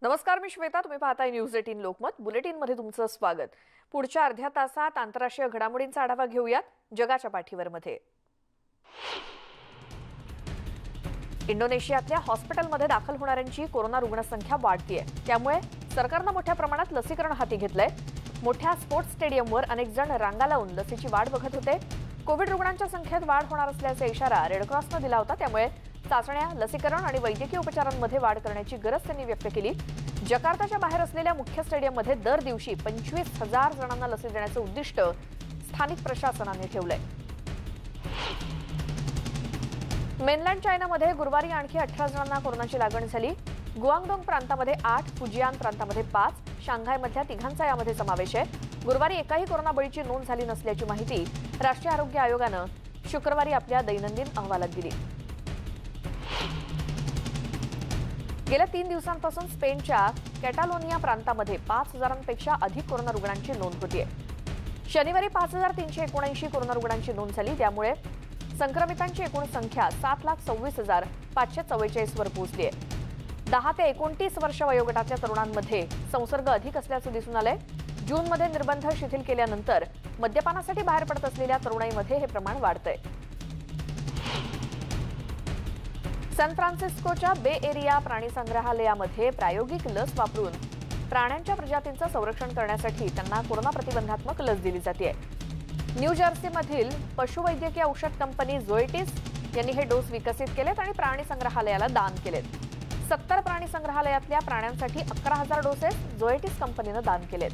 नमस्कार, मी श्वेता. तुम्ही पाहताय न्यूज 18 लोकमत. बुलेटिनमध्ये तुमचं स्वागत. पुढच्या अर्ध्या तासात आंतरराष्ट्रीय घडामोडींचा आढावा घेऊयात जगाच्या पाठीवरमध्ये. इंडोनेशियातल्या हॉस्पिटलमध्ये दाखल होणाऱ्यांची कोरोना रुग्णसंख्या वाढतीये. त्यामुळे सरकारनं मोठ्या प्रमाणात लसीकरण हाती घेतलंय. मोठ्या स्पोर्ट्स स्टेडियमवर अनेक जण रांगा लावून लसीची वाट बघत होते. कोविड रुग्णांच्या संख्येत वाढ होणार असल्याचा इशारा रेड क्रॉसनं दिला होता. त्यामुळे चाचण्या, लसीकरण आणि वैद्यकीय उपचारांमध्ये वाढ करण्याची गरज त्यांनी व्यक्त केली. जकार्ताच्या बाहेर असलेल्या मुख्य स्टेडियममध्ये दर दिवशी 25,000 जणांना लस देण्याचं उद्दिष्ट स्थानिक प्रशासनाने ठेवलंय. मेनलँड चायनामध्ये गुरुवारी आणखी 18 जणांना कोरोनाची लागण झाली. गुआंगडोंग प्रांतामध्ये 8, फुजियान प्रांतामध्ये 5, शांघायमधल्या 3 यामध्ये समावेश आहे. गुरुवारी एकाही कोरोना बळीची नोंद झाली नसल्याची माहिती राष्ट्रीय आरोग्य आयोगानं शुक्रवारी आपल्या दैनंदिन अहवालात दिली. गेल्या 3 दिवसांपासून स्पेनच्या कॅटालोनिया प्रांतामध्ये 5,000पेक्षा अधिक कोरोना रुग्णांची नोंद होतीये. शनिवारी 5,379 कोरोना रुग्णांची नोंद झाली. त्यामुळे संक्रमितांची एकूण संख्या 7,26,544 वर पोहोचली आहे. 10 ते 29 वर्ष वयोगटातल्या तरुणांमध्ये संसर्ग अधिक असल्याचं दिसून आलंय. जूनमध्ये निर्बंध शिथिल केल्यानंतर मद्यपानासाठी बाहेर पडत असलेल्या तरुणाईमध्ये हे प्रमाण वाढतंय. सॅन फ्रान्सिस्कोच्या बे एरिया प्राणी संग्रहालयामध्ये प्रायोगिक लस वापरून प्राण्यांच्या प्रजातींचं संरक्षण करण्यासाठी त्यांना कोरोना प्रतिबंधात्मक लस दिली जाते. न्यू जर्सीमधील पशुवैद्यकीय औषध कंपनी झोएटिस यांनी हे डोस विकसित केलेत आणि प्राणी संग्रहालयाला दान केलेत. 70 प्राणी संग्रहालयातल्या प्राण्यांसाठी 11,000 डोसेस झोएटिस कंपनीनं दान केलेत.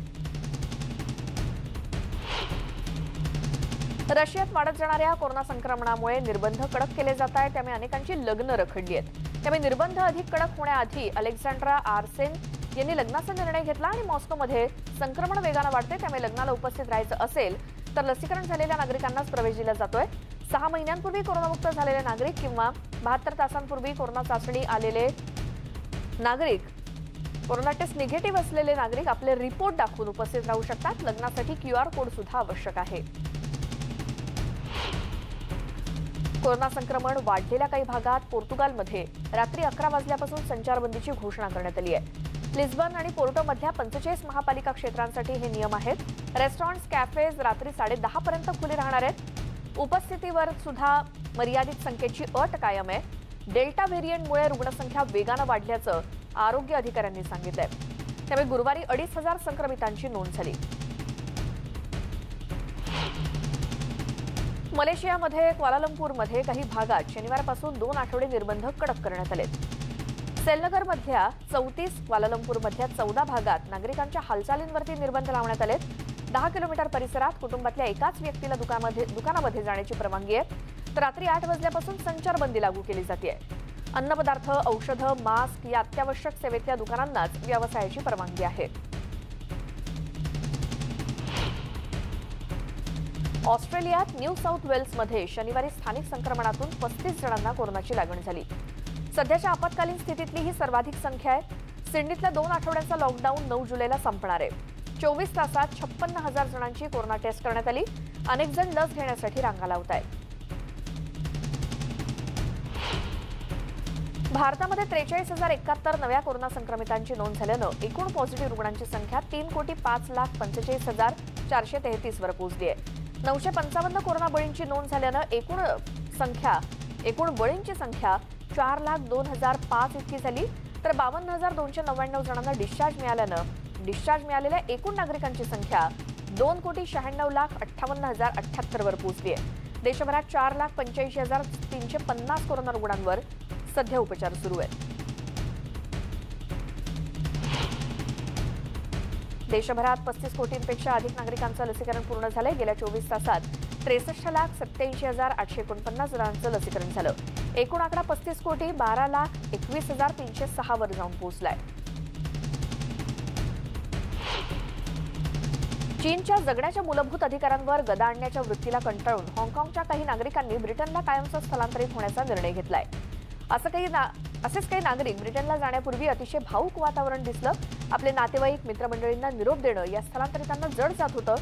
रशियात वाढत जाणाऱ्या कोरोना संक्रमणामुळे निर्बंध कडक केले जात आहेत. त्यामुळे अनेकांची लग्न रखडली आहेत. त्यामुळे निर्बंध अधिक कडक होण्याआधी अलेक्झांड्रा आर्सेन यांनी लग्नाचा निर्णय घेतला आणि मॉस्कोमध्ये संक्रमण वेगानं वाढते. त्यामुळे लग्नाला उपस्थित राहायचं असेल तर लसीकरण झालेल्या नागरिकांनाच प्रवेश दिला जातोय. 6 महिन्यांपूर्वी कोरोनामुक्त झालेले नागरिक किंवा 72 तासांपूर्वी कोरोना चाचणी आलेले नागरिक, कोरोना टेस्ट निगेटिव्ह असलेले नागरिक आपले रिपोर्ट दाखवून उपस्थित राहू शकतात. लग्नासाठी QR कोड सुद्धा आवश्यक आहे. कोरोना संक्रमण वाढलेल्या काही भागात पोर्तुगालमध्ये रात्री 11 वाजल्यापासून संचारबंदीची घोषणा करण्यात आली आहे. लिस्बन आणि पोर्टोमधल्या 45 महापालिका क्षेत्रांसाठी हे नियम आहेत. रेस्टॉरंट्स, कॅफेज रात्री 10:30 पर्यंत खुले राहणार आहेत. उपस्थितीवर सुद्धा मर्यादित संख्येची अट कायम आहे. डेल्टा व्हेरियंटमुळे रुग्णसंख्या वेगानं वाढल्याचं आरोग्य अधिकाऱ्यांनी सांगितलंय. त्यामुळे गुरुवारी 2,500 संक्रमितांची नोंद झाली. मलेशियामध्ये क्वालालंपूरमध्ये काही भागात शनिवारपासून 2 आठवडे निर्बंध कडक करण्यात आलेत. सेलनगरमधल्या 34, क्वालालंपूरमधल्या 14 भागात नागरिकांच्या हालचालींवरती निर्बंध लावण्यात आलेत. 10 किलोमीटर परिसरात कुटुंबातल्या एकाच व्यक्तीला दुकानामध्ये जाण्याची परवानगी आहे. तर रात्री 8 वाजल्यापासून संचारबंदी लागू केली जाते. अन्नपदार्थ, औषधं, मास्क या अत्यावश्यक सेवेतल्या दुकानांनाच व्यवसायाची परवानगी आहे. ऑस्ट्रेलियात न्यू साऊथ वेल्समध्ये शनिवारी स्थानिक संक्रमणातून 35 जणांना कोरोनाची लागण झाली. सध्याच्या आपत्कालीन स्थितीतली ही सर्वाधिक संख्या आहे. सिडनीतल्या 2 आठवड्यांचा लॉकडाऊन 9 जुलैला संपणार आहे. 24 तासात 56,000 जणांची कोरोना टेस्ट करण्यात आली. अनेक जण लस घेण्यासाठी रांगा लावत आहेत. भारतामध्ये 43,071 नव्या कोरोना संक्रमितांची नोंद झाल्यानं एकूण पॉझिटिव्ह रुग्णांची संख्या 3,05,45,433 वर पोहोचली आहे. 955 कोरोना बळींची नोंद झाल्यानं एकूण बळींची संख्या 4,02,005 इतकी झाली. तर 52,299 जणांना डिस्चार्ज मिळालेल्या एकूण नागरिकांची संख्या 2,96,58,078 वर पोहोचली आहे. देशभरात 4,85,350 कोरोना रुग्णांवर सध्या उपचार सुरू आहेत. देशभरात 35 कोटींपेक्षा अधिक नागरिकांचं लसीकरण पूर्ण झालंय. गेल्या 24 तासात 63,87,849 जणांचं लसीकरण झालं. एकूण आकडा 35,12,21,306 वर जाऊन पोहोचलाय. चीनच्या जगण्याच्या मूलभूत अधिकारांवर गदा आणण्याच्या वृत्तीला कंटाळून हाँगकाँगच्या काही नागरिकांनी ब्रिटनला कायमचं स्थलांतरित होण्याचा निर्णय घेतलाय. असेच काही नागरिक ब्रिटनला जाण्यापूर्वी अतिशय भावूक वातावरण दिसलं. आपले नातेवाईक, मित्रमंडळींना निरोप देणं या स्थलांतरितांना जड जात होतं.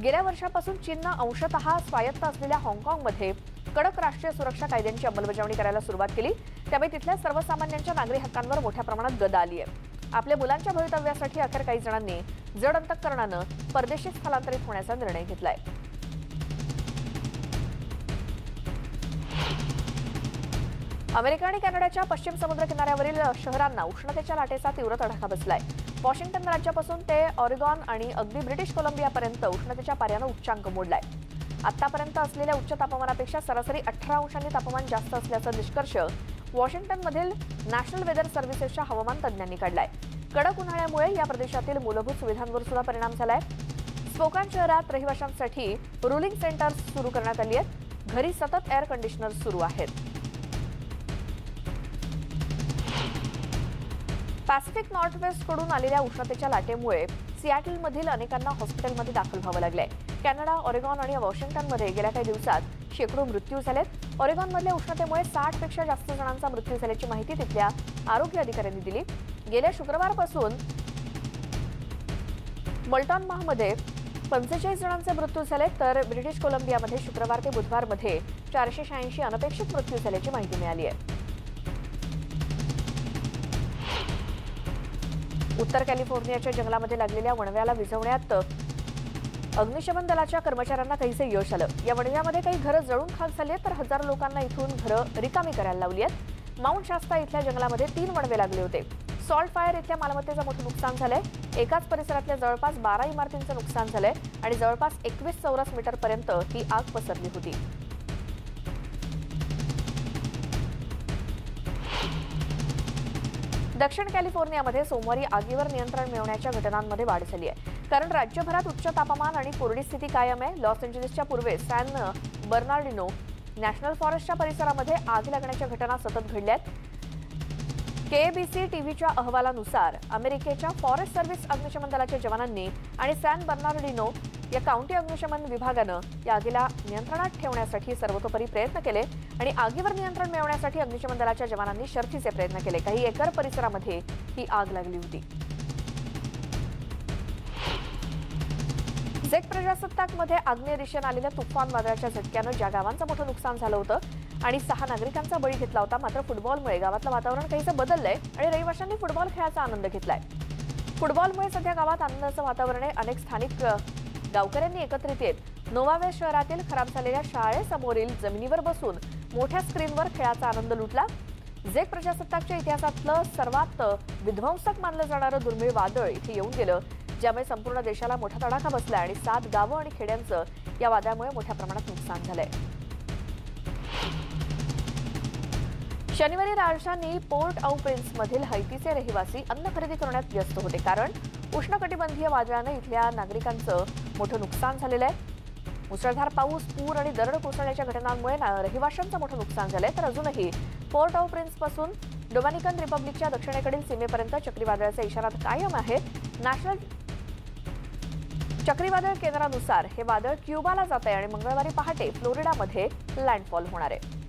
गेल्या वर्षापासून चीननं अंशतः स्वायत्त असलेल्या हाँगकाँगमध्ये कडक राष्ट्रीय सुरक्षा कायद्यांची अंमलबजावणी करायला सुरुवात केली. त्यामुळे तिथल्या सर्वसामान्यांच्या नागरी हक्कांवर मोठ्या प्रमाणात गदा आली आहे. आपल्या मुलांच्या भवितव्यासाठी अखेर काही जणांनी जड अंतःकरणानं परदेशी स्थलांतरित होण्याचा निर्णय घेतलाय. अमेरिका आणि कॅनडाच्या पश्चिम समुद्र किनाऱ्यावरील शहरांना उष्णतेच्या लाटेचा तीव्र तडाखा बसलाय. वॉशिंग्टन राज्यापासून ते ऑरेगॉन आणि अगदी ब्रिटिश कोलंबियापर्यंत उष्णतेच्या पाऱ्यानं उच्चांक मोडलाय. आतापर्यंत असलेल्या उच्च तापमानापेक्षा सरासरी 18 अंशांनी तापमान जास्त असल्याचा निष्कर्ष वॉशिंग्टनमधील नॅशनल वेदर सर्व्हिसेसच्या हवामान तज्ज्ञांनी काढलाय. कडक उन्हाळ्यामुळे या प्रदेशातील मूलभूत सुविधांवर सुद्धा परिणाम झालाय. स्पोकान शहरात रहिवाशांसाठी रुलिंग सेंटर्स सुरू करण्यात आली आहेत. घरी सतत एअर कंडिशनर्स सुरू आहेत. पॅसिफिक नॉर्थवेस्ट कडून आलेल्या उष्णतेच्या लाटेमुळे सियाटलमधील अनेकांना हॉस्पिटलमध्ये दाखल व्हावं लागलंय. कॅनडा, ऑरेगॉन आणि वॉशिंग्टनमध्ये गेल्या काही दिवसात शेकडो मृत्यू झालेत. ऑरेगॉनमधल्या उष्णतेमुळे 60 पेक्षा जास्त जणांचा मृत्यू झाल्याची माहिती तिथल्या आरोग्य अधिकाऱ्यांनी दिली. गेल्या शुक्रवारपासून मल्टॉनमध्ये 45 जणांचे मृत्यू झाले, तर ब्रिटिश कोलंबियामध्ये शुक्रवार ते बुधवारमध्ये 486 अनपेक्षित मृत्यू झाल्याची माहिती मिळाली आहे. उत्तर कॅलिफोर्नियाच्या जंगलामध्ये लागलेल्या वणव्याला विझवण्यात अग्निशमन दलाच्या कर्मचाऱ्यांना काहीसे यश आलं. या वणव्यामध्ये काही घरं जळून खाक झाली आहेत, तर हजारो लोकांना इथून घरं रिकामी करायला लावली आहेत. माउंट शास्ता इथल्या जंगलामध्ये 3 वणवे लागले होते. सॉल्ट फायर इथल्या मालमत्तेचं मोठं नुकसान झालंय. एकाच परिसरातल्या जवळपास 12 इमारतींचं नुकसान झालंय आणि जवळपास 21 चौरस मीटरपर्यंत ही आग पसरली होती. दक्षिण कॅलिफोर्नियामध्ये सोमवारी आगीवर नियंत्रण मिळवण्याच्या घटनांमध्ये वाढ झाली आहे, कारण राज्यभरात उच्च तापमान आणि कोरडी स्थिती कायम आहे. लॉस एंजेलिसच्या पूर्वेस सॅन बर्नार्डिनो नॅशनल फॉरेस्टच्या परिसरामध्ये आग लागण्याच्या घटना सतत घडल्या आहेत. केएबीसी टीव्हीच्या अहवालानुसार अमेरिकेच्या फॉरेस्ट सर्व्हिस अग्निशमन दलाच्या जवानांनी आणि सॅन बर्नार्डिनो या काउंटी अग्निशमन विभागानं या आगीला नियंत्रणात ठेवण्यासाठी सर्वतोपरी प्रयत्न केले आणि आगीवर नियंत्रण मिळवण्यासाठी अग्निशमन दलाच्या जवानांनी शर्थीचे प्रयत्न केले. काही एकर परिसरामध्ये ही आग लागली होती. झेक प्रजासत्ताकमध्ये आग्नेय दिशेने आलेल्या तुफान वादळाच्या झटक्यानं ज्या गावांचं मोठं नुकसान झालं होतं आणि 6 नागरिकांचा बळी घेतला होता, मात्र फुटबॉलमुळे गावातलं वातावरण काहीसं बदललंय आणि रहिवाशांनी फुटबॉल खेळाचा आनंद घेतलाय. फुटबॉलमुळे सध्या गावात आनंदाचं वातावरण आहे. अनेक स्थानिक गावकऱ्यांनी एकत्रित येत नोवावेस शहरातील खराब झालेल्या शाळेसमोरील जमिनीवर बसून मोठ्या स्क्रीनवर खेळाचा आनंद लुटला. झेक प्रजासत्ताकच्या इतिहासातलं सर्वात विध्वंसक मानलं जाणारं दुर्मिळ वादळ इथे येऊन गेलं, ज्यामुळे संपूर्ण देशाला मोठा तडाखा बसला आणि 7 गावं आणि खेड्यांचं या वादळामुळे मोठ्या प्रमाणात नुकसान झालंय. शनिवारी राजधानी पोर्ट ऑफ प्रिन्स मधील हैतीचे रहिवासी अन्न खरेदी करण्यात व्यस्त होते, कारण उष्णकटिबंधीय वादळानं इथल्या नागरिकांचं मोठं नुकसान झालेलं आहे. मुसळधार पाऊस, पूर आणि दरड कोसळण्याच्या घटनांमुळे रहिवाशांचं मोठं नुकसान झालंय, तर अजूनही पोर्ट ऑफ प्रिन्स पासून डोमिनिकन रिपब्लिकच्या दक्षिणेकडील सीमेपर्यंत चक्रीवादळाचा इशारा कायम आहे. नॅशनल चक्रीवादळ केंद्रानुसार हे वादळ क्युबाला जात आहे आणि मंगळवारी पहाटे फ्लोरिडामध्ये लँडफॉल होणार आहे.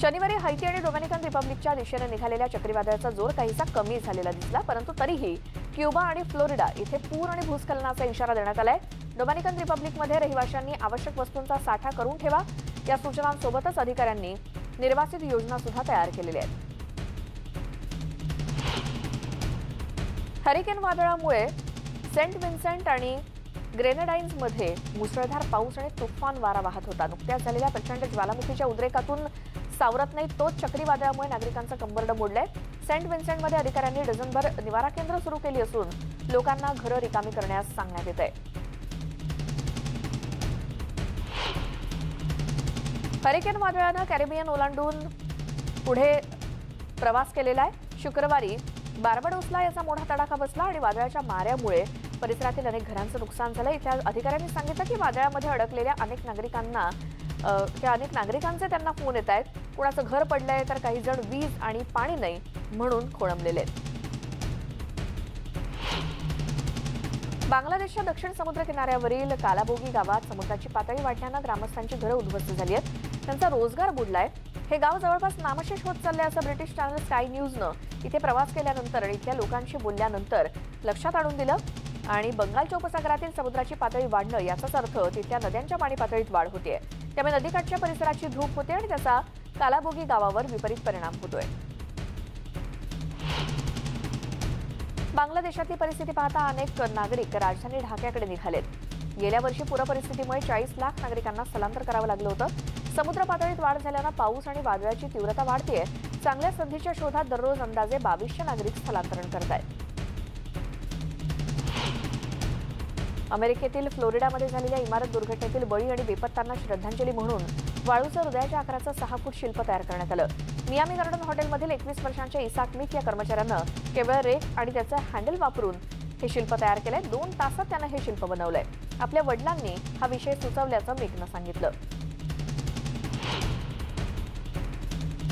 शनिवारी हैती आणि डोमिनिकन रिपब्लिकच्या दिशेने निघालेल्या चक्रीवादळाचा जोर काहीसा कमी झालेला दिसला, परंतु तरीही क्युबा आणि फ्लोरिडा इथे पूर आणि भूस्खलनाचा इशारा देण्यात आलाय. डोमिनिकन रिपब्लिकमध्ये रहिवाशांनी आवश्यक वस्तूंचा साठा करून ठेवा या सूचनांसोबतच अधिकाऱ्यांनी निर्वासित योजना सुद्धा तयार केलेल्या आहेत. हरिकेन वादळामुळे सेंट विन्सेंट आणि ग्रेनेडाइन्समध्ये मुसळधार पाऊस आणि तुफान वारा वाहत होता. नुकत्याच झालेल्या प्रचंड ज्वालामुखीच्या उद्रेकातून सावरत नाही तोच चक्रीवादळामुळे नागरिकांचं कंबरडं मोडलंय. सेंट विन्सेंटमध्ये अधिकाऱ्यांनी डझनभर निवारा केंद्र सुरू केली असून लोकांना घरं रिकामी करण्यास सांगण्यात येत आहे. हरिकेन वादळानं कॅरिबियन ओलांडून पुढे प्रवास केलेला आहे. शुक्रवारी बार्बाडोसला याचा मोठा तडाखा बसला आणि वादळाच्या माऱ्यामुळे परिसरातील अनेक घरांचं नुकसान झालं. इथल्या अधिकाऱ्यांनी सांगितलं की वादळामध्ये अडकलेल्या अनेक नागरिकांचे त्यांना फोन येत आहेत. कुणाचं घर पडलंय तर काही जण वीज आणि पाणी नाही म्हणून खोळंबलेले आहेत. बांगलादेशच्या दक्षिण समुद्र किनाऱ्यावरील कालाबोगी गावात समुद्राची पातळी वाढल्यानं ग्रामस्थांची घरं उद्ध्वस्त झाली आहेत. त्यांचा रोजगार बुडलाय. हे गाव जवळपास नामशेष होत चाललंय असं ब्रिटिश चॅनल स्काय न्यूजनं इथे प्रवास केल्यानंतर आणि इथल्या लोकांशी बोलल्यानंतर लक्षात आणून दिलं. आणि बंगालच्या उपसागरातील समुद्राची पातळी वाढणं याचाच अर्थ तिथल्या नद्यांच्या पाणी पातळीत वाढ होतेय. त्यामुळे नदीकाठच्या परिसराची धूप होते आणि त्याचा कालाबोगी गावावर विपरीत परिणाम होतोय. बांगलादेशातली परिस्थिती पाहता अनेक नागरिक राजधानी ढाक्याकडे निघालेत. गेल्या वर्षी पूरपरिस्थितीमुळे 40 लाख नागरिकांना स्थलांतर करावं लागलं होतं. समुद्र पातळीत वाढ झाल्यानं पाऊस आणि वादळाची तीव्रता वाढतेय. चांगल्या संधीच्या शोधात दररोज अंदाजे 2200 नागरिक स्थलांतरण करतायत. अमेरिकेतील फ्लोरिडामध्ये झालेल्या इमारत दुर्घटनेतील बळी आणि बेपत्तांना श्रद्धांजली म्हणून वाळूचं हृदयाच्या आकाराचं 6 फूट शिल्प तयार करण्यात आलं. मियामी गार्डन हॉटेलमधील 21 वर्षांच्या इसाक मिक या कर्मचाऱ्यानं केवळ रेक आणि त्याचं हँडल वापरून हे शिल्प तयार केलंय. 2 तासात त्यानं हे शिल्प बनवलंय. आपल्या वडिलांनी हा विषय सुचवल्याचं मिकनं सांगितलं.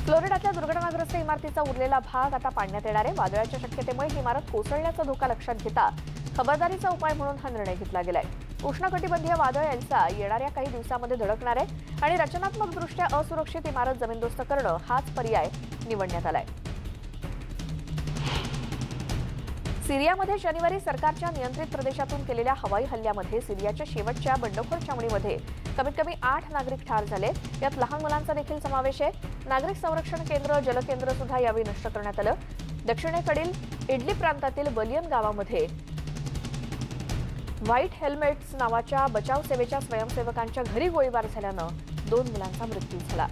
फ्लोरिडातल्या दुर्घटनाग्रस्त इमारतीचा उरलेला भाग आता पाडण्यात येणार आहे. वादळाच्या शक्यतेमुळे ही इमारत कोसळण्याचा धोका लक्षात घेता खबरदारीचा उपाय म्हणून हा निर्णय घेतला गेलाय. उष्णकटिबंधीय वादळ एल्सा येणाऱ्या काही दिवसांमध्ये धडकणार आहे आणि रचनात्मकदृष्ट्या असुरक्षित इमारत जमीनदोस्त करणं हाच पर्याय निवडण्यात आलाय. सिरियामध्ये शनिवारी सरकारच्या नियंत्रित प्रदेशातून केलेल्या हवाई हल्ल्यामध्ये सिरियाच्या शेवटच्या बंडखोर छावणीमध्ये कमीत कमी 8 नागरिक ठार झाले. यात लहान मुलांचा देखील समावेश आहे. नागरिक संरक्षण केंद्र, जलकेंद्र सुद्धा यावेळी नष्ट करण्यात आलं. दक्षिणेकडील इडली प्रांतातील बलियन गावामध्ये व्हाईट हेल्मेट्स नावाच्या बचाव सेवेच्या स्वयंसेवकांच्या घरी गोळीबार झाल्यानं 2 मुलांचा मृत्यू झाला.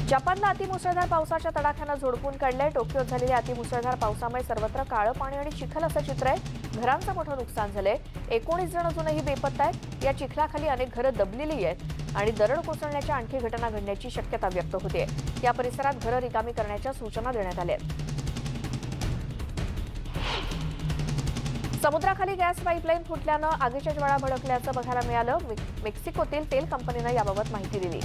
जपानला अतिमुसळधार पावसाच्या तडाख्यानं झोडपून काढलंय. टोकियोत झालेल्या अतिमुसळधार पावसामुळे सर्वत्र काळं पाणी आणि चिखल असं चित्र आहे. घरांचं मोठं नुकसान झालंय. 19 जण अजूनही बेपत्ता आहेत. या चिखलाखाली अनेक घरं दबलेली आहेत आणि दरड कोसळण्याच्या आणखी घटना घडण्याची शक्यता व्यक्त होते. या परिसरात घरं रिकामी करण्याच्या सूचना देण्यात आल्या आहेत. समुद्राखाली गॅस पाईपलाईन फुटल्यानं आगीच्या ज्वाळा भडकल्याचं बघायला मिळालं. मेक्सिकोतील तेल कंपनीनं याबाबत माहिती दिली.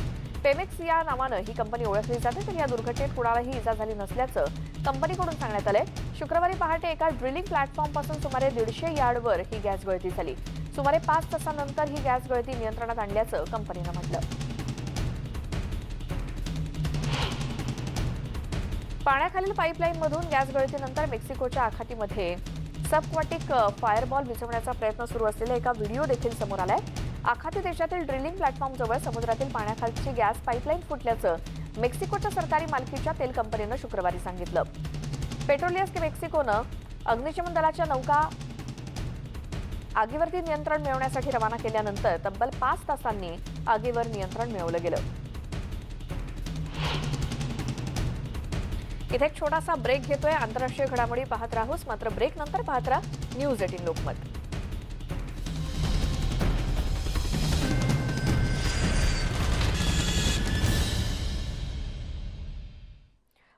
पेमेक्स या नावानं ही कंपनी ओळखली जाते. तर या दुर्घटनेत कुणालाही इजा झाली नसल्याचं कंपनीकडून सांगण्यात आलंय. शुक्रवारी पहाटे एका ड्रिलिंग प्लॅटफॉर्मपासून सुमारे 150 यार्डवर ही गॅस गळती झाली. सुमारे 5 तासांनंतर ही गॅस गळती नियंत्रणात आणल्याचं कंपनीनं म्हटलं. पाण्याखालील पाईपलाईनमधून गॅस गळतीनंतर मेक्सिकोच्या आखातीमध्ये सबक्वाटिक फायरबॉल विझवण्याचा प्रयत्न सुरू असलेला एका व्हिडिओ देखील समोर आलाय. आखाती देशातील ड्रिलिंग प्लॅटफॉर्मजवळ समुद्रातील पाण्याखालची गॅस पाईपलाईन फुटल्याचं मेक्सिकोच्या सरकारी मालकीच्या तेल कंपनीनं शुक्रवारी सांगितलं. पेट्रोलियस मेक्सिकोनं अग्निशमन दलाच्या नौका आगीवरती नियंत्रण मिळवण्यासाठी रवाना केल्यानंतर तब्बल 5 तासांनी आगीवर नियंत्रण मिळवलं गेलं. इथे एक छोटासा ब्रेक घेतोय. आंतरराष्ट्रीय घडामोडी पाहत राहूस, मात्र ब्रेक नंतर पाहत राहा न्यूज 18 लोकमत.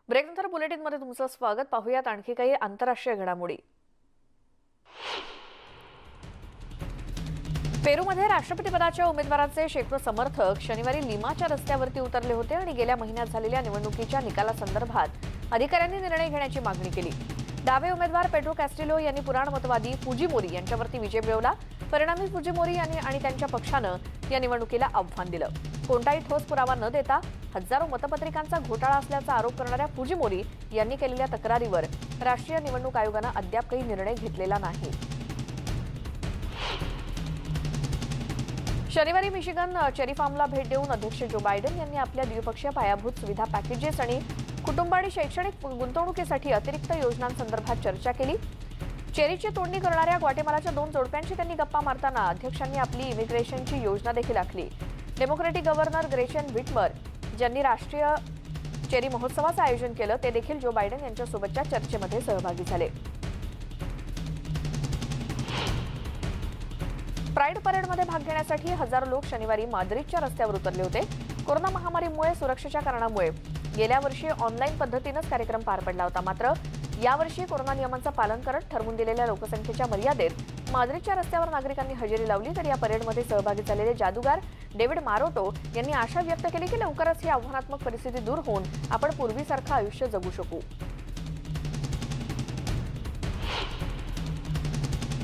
ब्रेकनंतर बुलेटिनमध्ये तुमचं स्वागत. पाहूयात आणखी काही आंतरराष्ट्रीय घडामोडी. पेरूमध्ये राष्ट्रपतीपदाच्या उमेदवाराचे शेकडो समर्थक शनिवारी लिमाच्या रस्त्यावरती उतरले होते आणि गेल्या महिन्यात झालेल्या निवडणुकीच्या निकालासंदर्भात अधिकाऱ्यांनी निर्णय घेण्याची मागणी केली. डावे उमेदवार पेड्रो कॅस्टिलो यांनी पुराणमतवादी फुजिमोरी यांच्यावरती विजय मिळवला. परिणामी फुजिमोरी यांनी आणि त्यांच्या पक्षानं या निवडणुकीला आव्हान दिलं. कोणताही ठोस पुरावा न देता हजारो मतपत्रिकांचा घोटाळा असल्याचा आरोप करणाऱ्या फुजिमोरी यांनी केलेल्या तक्रारीवर राष्ट्रीय निवडणूक आयोगानं अद्याप काही निर्णय घेतलेला नाही. शनिवारी मिशिगन चेरी फार्मला भेट देऊन अध्यक्ष जो बायडन यांनी आपल्या द्विपक्षीय पायाभूत सुविधा पॅकेजेस आणि कुटुंब आणि शैक्षणिक गुंतवणुकीसाठी अतिरिक्त योजनांसंदर्भात चर्चा केली. चेरीची तोडणी करणाऱ्या ग्वाटेमालाच्या 2 जोडप्यांची त्यांनी गप्पा मारताना अध्यक्षांनी आपली इमिग्रेशनची योजना देखील आखली. डेमोक्रॅटिक गव्हर्नर ग्रेचन व्हिटमर ज्यांनी राष्ट्रीय चेरी महोत्सवाचं आयोजन केलं ते देखील जो बायडन यांच्यासोबतच्या चर्चेमध्ये सहभागी झाले. प्राईड परेडमध्ये भाग घेण्यासाठी हजारो लोक शनिवारी माद्रिदच्या रस्त्यावर उतरले होते. कोरोना महामारीमुळे सुरक्षेच्या कारणामुळे गेल्या वर्षी ऑनलाईन पद्धतीनंच कार्यक्रम पार पडला होता. मात्र यावर्षी कोरोना नियमांचं पालन करत ठरवून दिलेल्या लोकसंख्येच्या मर्यादेत माद्रिदच्या रस्त्यावर नागरिकांनी हजेरी लावली. तर या परेडमध्ये सहभागी झालेले जादूगार डेव्हिड मारोटो यांनी आशा व्यक्त केली की लवकरच ही आव्हानात्मक परिस्थिती दूर होऊन आपण पूर्वीसारखं आयुष्य जगू शकू.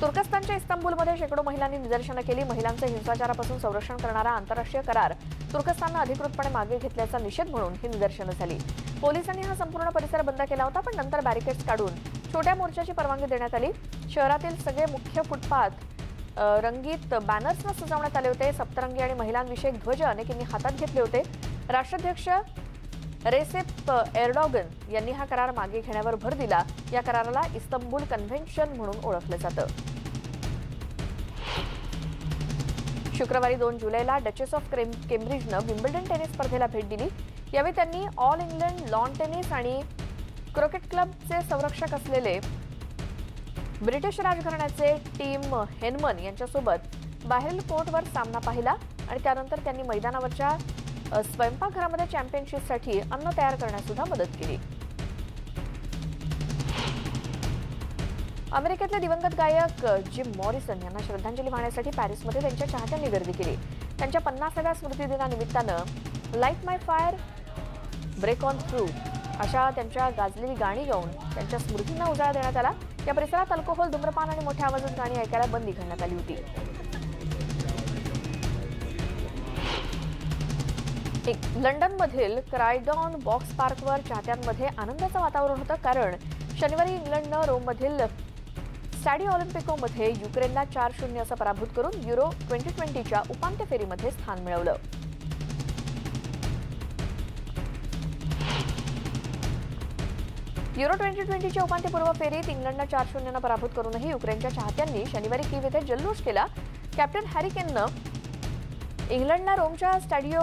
तुर्कस्तानच्या इस्तांबूलमध्ये शेकडो महिलांनी निदर्शनं केली. महिलांचं हिंसाचारापासून संरक्षण करणारा आंतरराष्ट्रीय करार तुर्कस्ताननं अधिकृतपणे मागे घेतल्याचा निषेध म्हणून ही निदर्शनं झाली. पोलिसांनी हा संपूर्ण परिसर बंद केला होता, पण नंतर बॅरिकेड्स काढून छोट्या मोर्चाची परवानगी देण्यात आली. शहरातील सगळे मुख्य फुटपाथ रंगीत बॅनर्सनं सजवण्यात आले होते. सप्तरंगी आणि महिलांविषयक ध्वज अनेकांनी हातात घेतले होते. राष्ट्राध्यक्ष रेसेप एर्डोगन यांनी हा करार मागे घेण्यावर भर दिला. या कराराला इस्तंबूल कन्व्हेन्शन म्हणून ओळखलं जातं. शुक्रवारी 2 जुलैला डचेस ऑफ केम्ब्रिजनं विम्बल्डन टेनिस स्पर्धेला भेट दिली. यावेळी त्यांनी ऑल इंग्लंड लॉन टेनिस आणि क्रिकेट क्लबचे संरक्षक असलेले ब्रिटिश राजघराण्याचे टीम हेनमन यांच्यासोबत बाहेरील कोर्टवर सामना पाहिला आणि त्यानंतर त्यांनी मैदानावरच्या स्वयंपाकघरामध्ये चॅम्पियनशिपसाठी अन्न तयार करण्यास सुद्धा मदत केली. अमेरिकेतले दिवंगत गायक जिम मॉरिसन यांना श्रद्धांजली वाहण्यासाठी पॅरिसमध्ये त्यांच्या चाहत्यांनी गर्दी केली. त्यांच्या 50व्या स्मृतिदिनानिमित्तानं light my fire, break on through अशा त्यांच्या गाजलेली गाणी गाऊन त्यांच्या स्मृतींना उजाळा देण्यात आला. या परिसरात अल्कोहोल, धूम्रपान आणि मोठ्या आवाजात गाणी ऐकायला बंदी घालण्यात आली होती. लंडनमधील क्रायडॉन बॉक्स पार्कवर चाहत्यांमध्ये आनंदाचं वातावरण होतं, कारण शनिवारी इंग्लंडनं रोममधील स्टॅडिओ ऑलिम्पिकोमध्ये युक्रेनला 4-0 असं पराभूत करून युरो 2020च्या उपांत्य फेरीमध्ये स्थान मिळवलं. युरो 2020च्या उपांत्यपूर्व फेरीत इंग्लंडनं 4-0 पराभूत करूनही युक्रेनच्या चाहत्यांनी शनिवारी कीव येथे जल्लोष केला. कॅप्टन हॅरी केननं इंग्लंडला रोमच्या स्टॅडिओ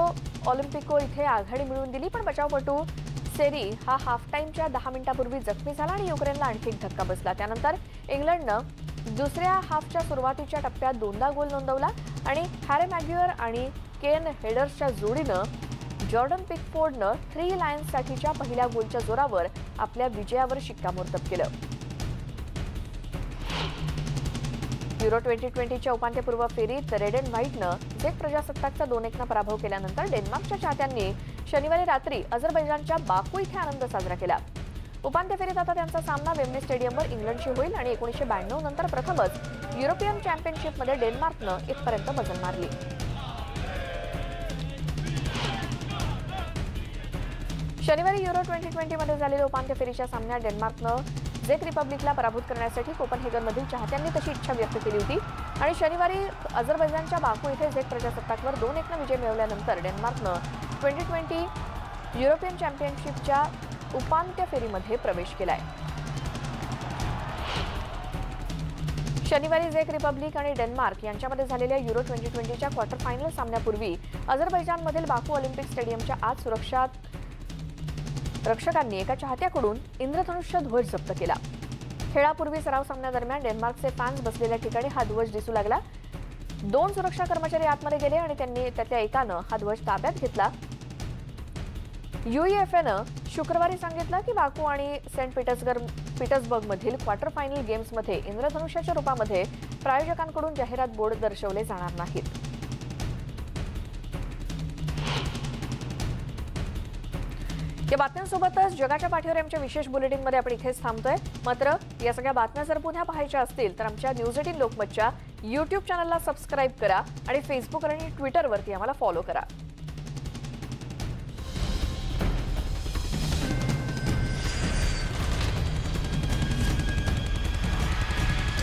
ऑलिम्पिको इथे आघाडी मिळवून दिली, पण बचावपटू सेरी हा हाफ टाइमच्या 10 मिनिटांपूर्वी जखमी झाला आणि युक्रेनला आणखी एक धक्का बसला. त्यानंतर इंग्लंडनं दुसऱ्या हाफच्या सुरुवातीच्या टप्प्यात 2दा गोल नोंदवला आणि हॅरी मॅग्युअर आणि केन हेडर्सच्या जोडीनं जॉर्डन पिकफोर्डनं 3 लायन्ससाठीच्या पहिल्या गोलच्या जोरावर आपल्या विजयावर शिक्कामोर्तब केलं. युरो 2020च्या उपांत्यपूर्व फेरीत रेड अँड व्हाईटनं झेक प्रजासत्ताकचा 2-1 पराभव केल्यानंतर डेन्मार्कच्या चाहत्यांनी शनिवारी रात्री अझरबैजानच्या बाकू इथे आनंद साजरा केला. उपांत्य फेरीत आता त्यांचा सामना वेम्बली स्टेडियमवर इंग्लंडशी होईल आणि 1992 नंतर प्रथमच युरोपियन चॅम्पियनशिपमध्ये डेन्मार्कनं इथपर्यंत मजल मारली. शनिवारी युरो 2020 मध्ये झालेल्या उपांत्य फेरीच्या सामन्यात डेन्मार्कनं झेक रिपब्लिकला पराभूत करण्यासाठी कोपनहेगनमधील चाहत्यांनी तशी इच्छा व्यक्त केली होती आणि शनिवारी अझरबैजानच्या बाकू इथे झेक प्रजासत्ताकवर 2-1 विजय मिळवल्यानंतर डेन्मार्कनं 2020 युरोपियन चॅम्पियनशिपच्या उपांत्य फेरीमध्ये प्रवेश केलाय. शनिवारी झेक रिपब्लिक आणि डेन्मार्क यांच्यामध्ये झालेल्या युरो 2020च्या क्वार्टर फायनल सामन्यापूर्वी अझरबैजानमधील बाकू ऑलिम्पिक स्टेडियमच्या आत सुरक्षा रक्षकांनी एका चाहत्याकडून इंद्रधनुष्य ध्वज जप्त केला. खेळापूर्वी सराव सामन्यादरम्यान डेन्मार्कचे फॅन्स बसलेल्या ठिकाणी हा ध्वज दिसू लागला. 2 सुरक्षा कर्मचारी आतमध्ये गेले आणि त्यांनी त्यातल्या एकानं हा ध्वज ताब्यात घेतला. UEFAनं शुक्रवारी सांगितलं की बाकू आणि सेंट पीटर्सबर्गमधील क्वार्टर फायनल गेम्समध्ये इंद्रधनुष्याच्या रूपामध्ये प्रायोजकांकडून जाहिरात बोर्ड दर्शवले जाणार नाहीत. या बातम्यांसोबतच जगाच्या पाठीवर आमच्या विशेष बुलेटिनमध्ये आपण इथेच थांबतोय. मात्र या सगळ्या बातम्या जर पुन्हा पाहायच्या असतील तर आमच्या न्यूज 18 लोकमतच्या YouTube चॅनलला सबस्क्राईब करा आणि फेसबुक आणि ट्विटरवरती आम्हाला फॉलो करा.